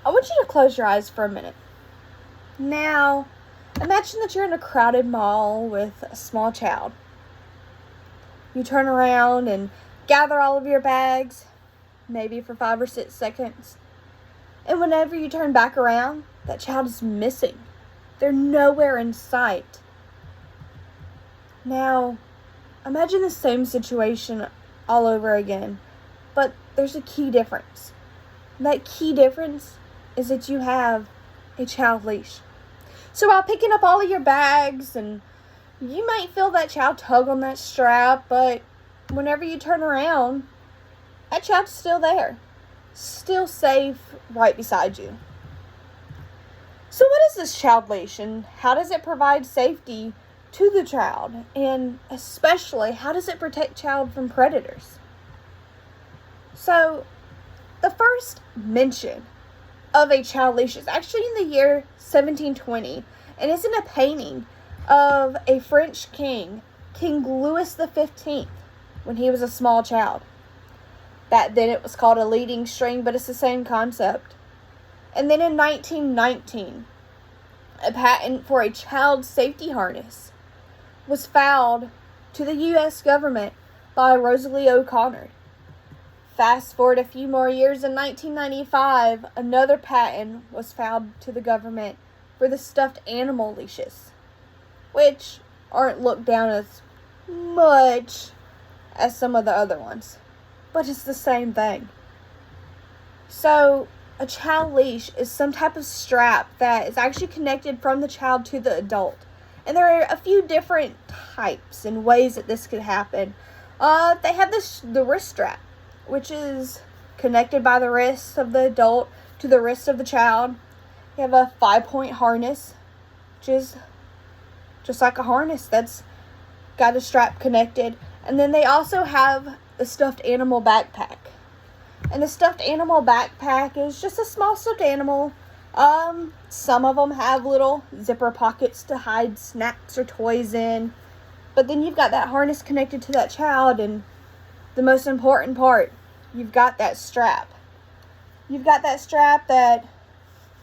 I want you to close your eyes for a minute. Now, imagine that you're in a crowded mall with a small child. You turn around and gather all of your bags, maybe for 5 or 6 seconds. And whenever you turn back around, that child is missing. They're nowhere in sight. Now, imagine the same situation all over again, but there's a key difference. That key difference is that you have a child leash. So while picking up all of your bags, and you might feel that child tug on that strap, but whenever you turn around, that child's still there, still safe right beside you. So what is this child leash, and how does it provide safety to the child? And especially, how does it protect child from predators? So the first mention of a child leash is actually in the year 1720, and it's in a painting of a French king, King Louis XV, when he was a small child. Back then it was called a leading string, but it's the same concept. And then in 1919, a patent for a child safety harness was filed to the U.S. government by Rosalie O'Connor. Fast forward a few more years, in 1995, another patent was filed to the government for the stuffed animal leashes, which aren't looked down as much as some of the other ones, but it's the same thing. So, a child leash is some type of strap that is actually connected from the child to the adult. And there are a few different types and ways that this could happen. They have the wrist strap, which is connected by the wrist of the adult to the wrist of the child. You have a 5-point harness, which is just like a harness that's got a strap connected. And then they also have the stuffed animal backpack. And the stuffed animal backpack is just a small stuffed animal. Some of them have little zipper pockets to hide snacks or toys in. But then you've got that harness connected to that child, and the most important part, you've got that strap. You've got that strap that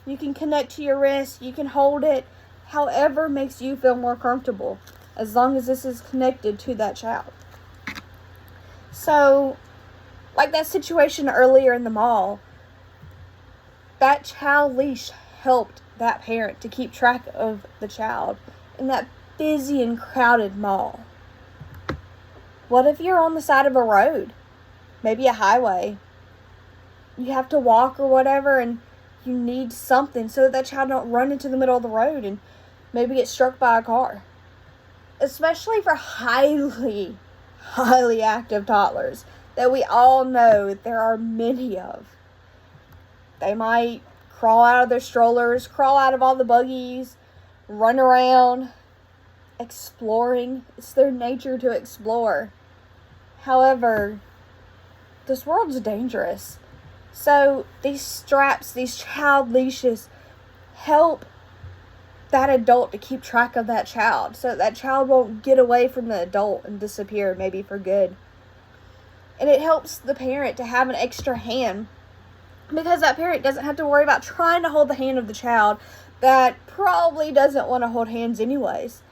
you can connect to your wrist. You can hold it however makes you feel more comfortable, as long as this is connected to that child. So, like that situation earlier in the mall, that child leash helped that parent to keep track of the child in that busy and crowded mall. What if you're on the side of a road, maybe a highway? You have to walk or whatever, and you need something so that child don't run into the middle of the road and maybe get struck by a car. Especially for highly active toddlers that we all know there are many of. They might crawl out of their strollers, crawl out of all the buggies, run around, exploring. It's their nature to explore. However, this world's dangerous. So these straps, these child leashes, help that adult to keep track of that child, so that child won't get away from the adult and disappear, maybe for good. And it helps the parent to have an extra hand, because that parent doesn't have to worry about trying to hold the hand of the child that probably doesn't want to hold hands anyways.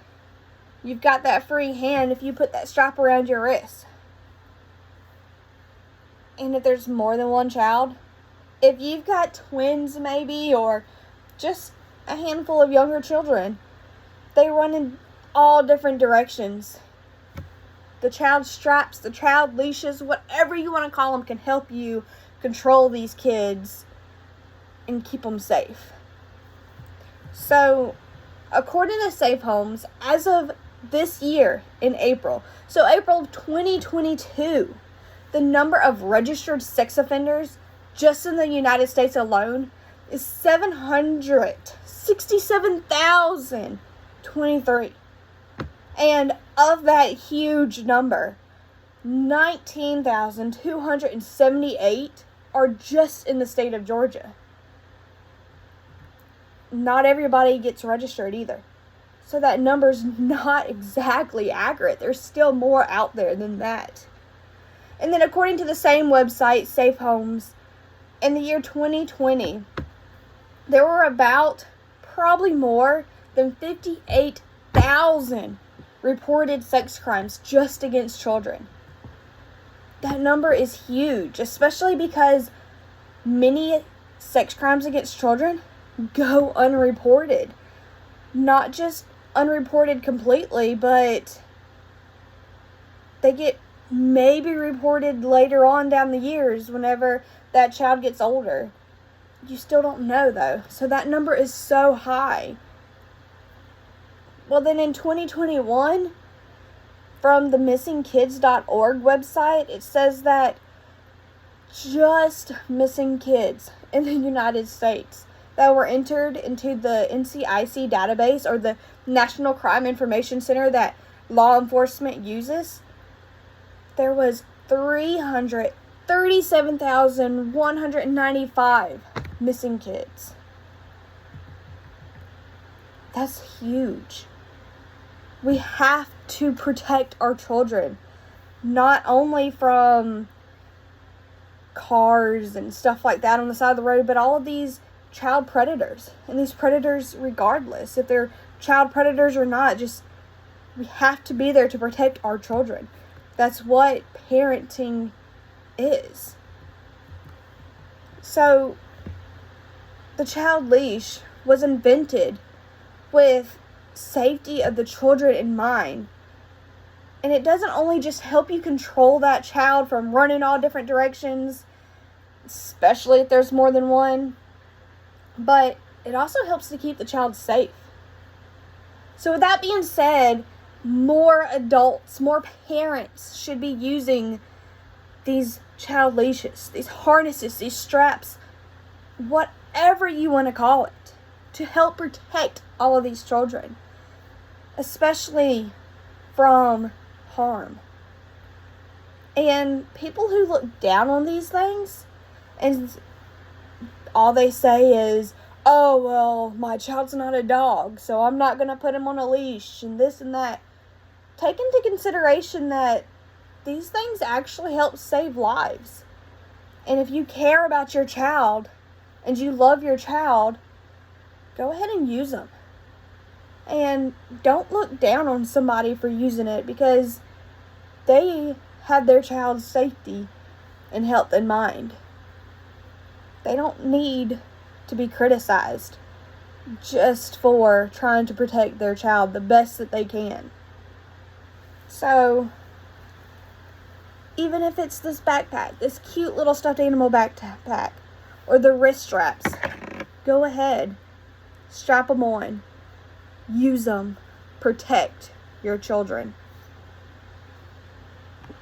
You've got that free hand if you put that strap around your wrist. And if there's more than one child, if you've got twins maybe, or just a handful of younger children, they run in all different directions. The child straps, the child leashes, whatever you want to call them, can help you control these kids and keep them safe. So, according to Safe Homes, as of this year in April, so April of 2022, the number of registered sex offenders just in the United States alone is 767,023. And of that huge number, 19,278 are just in the state of Georgia. Not everybody gets registered either. So that number's not exactly accurate. There's still more out there than that. And then according to the same website, Safe Homes, in the year 2020, there were about probably more than 58,000 reported sex crimes just against children. That number is huge, especially because many sex crimes against children go unreported. Not just unreported completely, but they get maybe reported later on down the years whenever that child gets older. You still don't know, though. So that number is so high. Well, then in 2021, from the missingkids.org website, it says that just missing kids in the United States that were entered into the NCIC database, or the National Crime Information Center that law enforcement uses, there was 337,195 missing kids. That's huge. We have to protect our children, not only from cars and stuff like that on the side of the road, but all of these child predators. And these predators, regardless if they're child predators or not, just we have to be there to protect our children. That's what parenting is. So, the child leash was invented with safety of the children in mind. And it doesn't only just help you control that child from running all different directions, especially if there's more than one, but it also helps to keep the child safe. So with that being said, more adults, more parents should be using these child leashes, these harnesses, these straps, whatever you want to call it, to help protect all of these children, especially from harm. And people who look down on these things, and all they say is, oh, well, my child's not a dog, so I'm not going to put him on a leash, and this and that. Take into consideration that these things actually help save lives. And if you care about your child and you love your child, go ahead and use them. And don't look down on somebody for using it, because they have their child's safety and health in mind. They don't need to be criticized just for trying to protect their child the best that they can. So, even if it's this backpack, this cute little stuffed animal backpack, or the wrist straps, go ahead, strap them on, use them, protect your children.